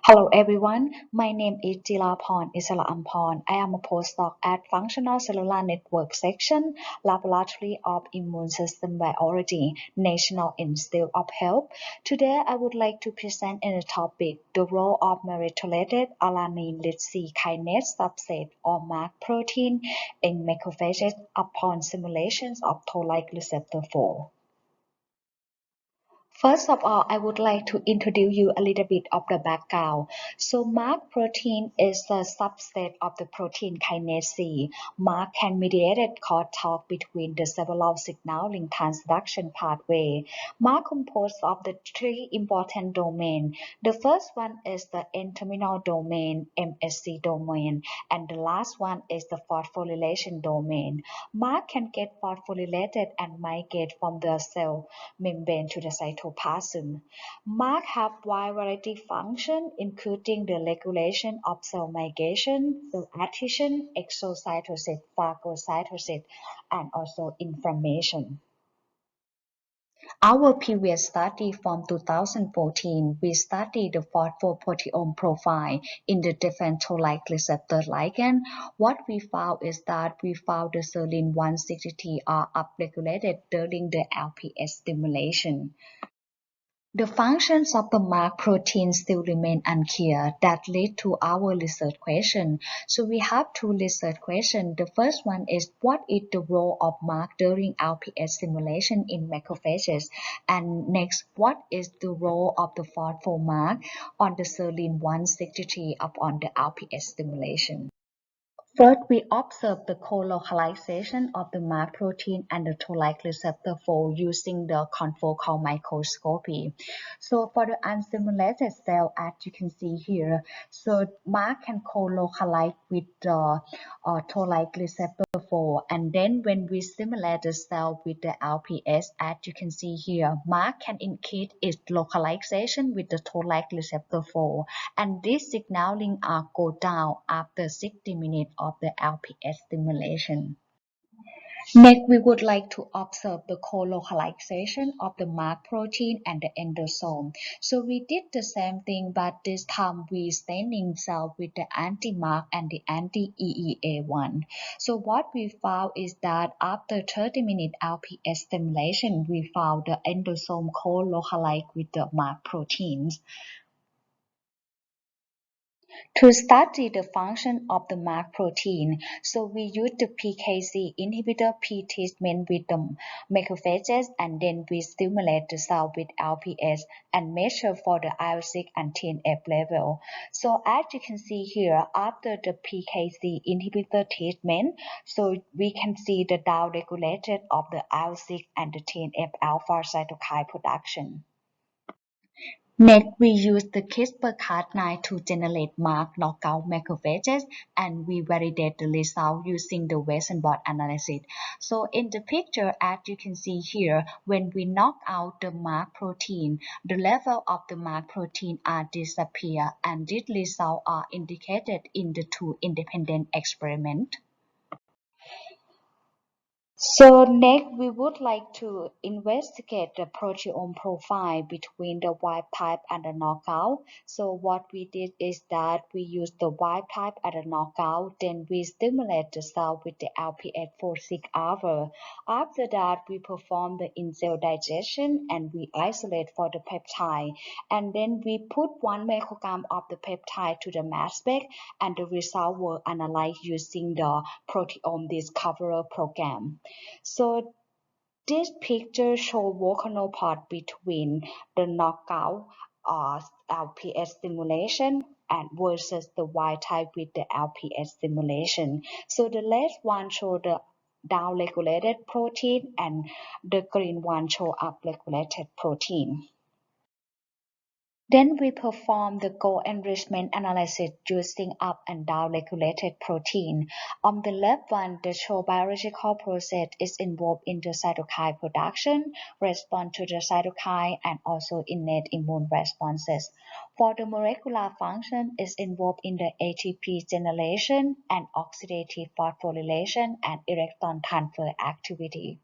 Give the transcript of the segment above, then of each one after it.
Hello everyone, my name is Jiraphorn Issara-Amphorn. I am a postdoc at Functional Cellular Network Section, Laboratory of Immune System Biology, National Institute of Health. Today I would like to present in the topic the role of Myristoylated Alanine-rich C-kinase Substrate or MARCK protein in macrophages upon simulations of Toll-like receptor 4. First of all, I would like to introduce you a little bit of the background. So MARCK protein is the subset of the protein kinase C. MARCK can mediate crosstalk between the several signaling transduction pathway. MARCK composed of the three important domains. The first one is the N-terminal domain, MSC domain, and the last one is the phosphorylation domain. MARCK can get phosphorylated and migrate from the cell membrane to the cytoplasm. MARCK have wide variety function, including the regulation of cell migration, cell adhesion, exocytosis, phagocytosis, and also inflammation. Our previous study from 2014, we studied the phosphoproteome profile in the different toll-like receptor ligand. What we found is that we found the serine 160 are upregulated during the LPS stimulation. The functions of the MARCK protein still remain unclear. That led to our research question. So we have two research questions. The first one is what is the role of MARCK during LPS stimulation in macrophages? And next, what is the role of the phospho-MARCK on the serine 163 upon the LPS stimulation? First, we observe the colocalization of the MARCK protein and the toll-like receptor 4 using the confocal microscopy. So for the unstimulated cell, as you can see here, so MARCK can colocalize with the toll-like receptor 4. And then when we stimulate the cell with the LPS, as you can see here, MARCK can increase its localization with the toll-like receptor 4. And this signaling go down after 60 minutes of the LPS stimulation. Next, we would like to observe the colocalization of the MARCK protein and the endosome. So we did the same thing, but this time we staining cell with the anti-MARCK and the anti-EEA1. So what we found is that after 30-minute LPS stimulation, we found the endosome colocalize with the MARCK proteins. To study the function of the MARCK protein, so we use the PKC inhibitor pre-treatment with the macrophages, and then we stimulate the cell with LPS and measure for the IL-6 and TNF level. So as you can see here, after the PKC inhibitor treatment, so we can see the downregulation of the IL-6 and the TNF alpha cytokine production. Next, we use the CRISPR Cas9 to generate MARCK knockout macrophages, and we validate the result using the Western blot analysis. So in the picture, as you can see here, when we knock out the MARCK protein, the level of the MARCK protein are disappear, and these results are indicated in the two independent experiments. So next, we would like to investigate the proteome profile between the wild type and the knockout. So what we did is that we used the wild type and the knockout, then we stimulate the cell with the LPS for 6 hours. After that, we perform the in-cell digestion and we isolate for the peptide. And then we put 1 microgram of the peptide to the mass spec, and the results were analyzed using the proteome discoverer program. So this picture shows volcano part between the knockout LPS stimulation and versus the wild type with the LPS stimulation. So the left one shows the downregulated protein and the green one shows upregulated protein. Then we perform the goal enrichment analysis using up and down regulated protein. On the left one, the show biological process is involved in the cytokine production, response to the cytokine, and also innate immune responses. For the molecular function is involved in the ATP generation and oxidative phosphorylation and electron transfer activity.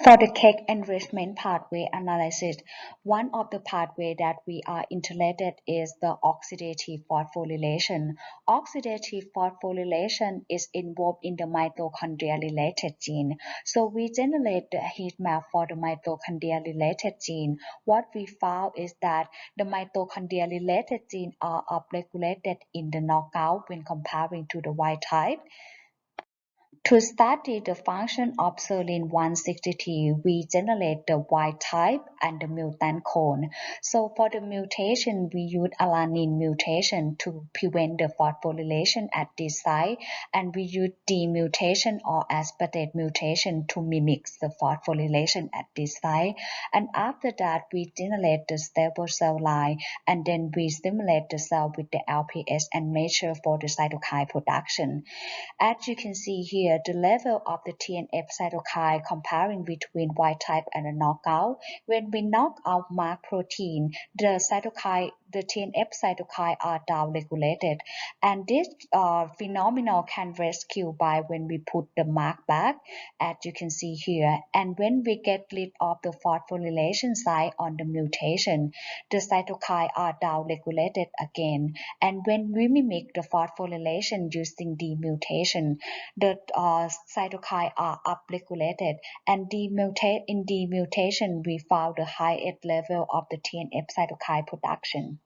For the KEGG enrichment pathway analysis, one of the pathways that we are interested is the oxidative phosphorylation. Oxidative phosphorylation is involved in the mitochondria-related gene. So we generate the heat map for the mitochondria-related gene. What we found is that the mitochondria-related genes are upregulated in the knockout when comparing to the wild type. To study the function of serine 160T, we generate the wild type and the mutant clone. So for the mutation, we use alanine mutation to prevent the phosphorylation at this site, and we use demutation or aspartate mutation to mimic the phosphorylation at this site. And after that, we generate the stable cell line, and then we stimulate the cell with the LPS and measure for the cytokine production. As you can see here, the level of the TNF cytokine comparing between wild type and a knockout. When we knock out MARCK protein, the TNF cytokine are downregulated, and this phenomenon can rescue by when we put the MARCK back, as you can see here. And when we get rid of the phosphorylation site on the mutation, the cytokine are downregulated again. And when we mimic the phosphorylation using the mutation, the cytokine are upregulated, and in the mutation we found the highest level of the TNF cytokine production.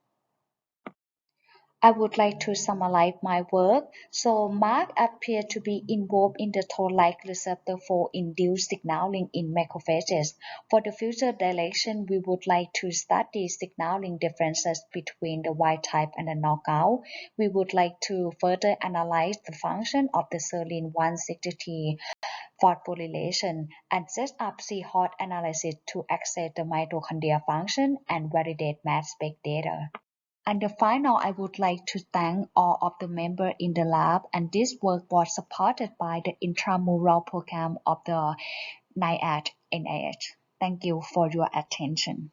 I would like to summarize my work. So MARCK appear to be involved in the toll-like receptor for induced signaling in macrophages. For the future direction, we would like to study signaling differences between the wild type and the knockout. We would like to further analyze the function of the serine 160T phosphorylation and set up C-hot analysis to access the mitochondria function and validate mass spec data. And the final, I would like to thank all of the members in the lab, and this work was supported by the intramural program of the NIH. Thank you for your attention.